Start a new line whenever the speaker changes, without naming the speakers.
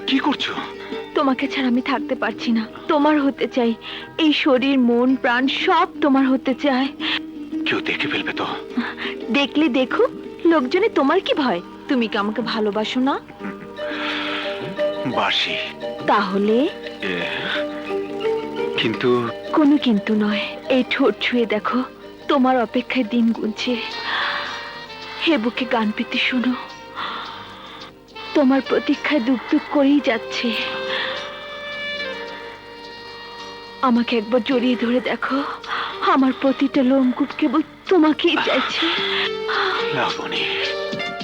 কি করছো?
তোমাকে ছাড়া আমি থাকতে পারছি না, তোমার হতে চাই। এই শরীর মন প্রাণ সব তোমার হতে চায়।
কেউ দেখে ফেলবে তো?
দেখলে দেখুক, লোকজনে তোমার কি ভয়? তুমি কি আমাকে ভালোবাসো না?
বাসি।
তাহলে
কিন্তু
কোনো কিন্তু নয়, এই ঠোঁট ছুঁয়ে দেখো, তোমার অপেক্ষায় দিন গুনছে। হে বুকে গান পেতে শোনো, তোমার প্রতীক্ষায় দুক দুক করেই যাচ্ছে। আমাকে একবার জড়িয়ে ধরে দেখো, আমার প্রতিটা লোমকূপ কেবল তোমাকেই চাইছে।
লাবণী।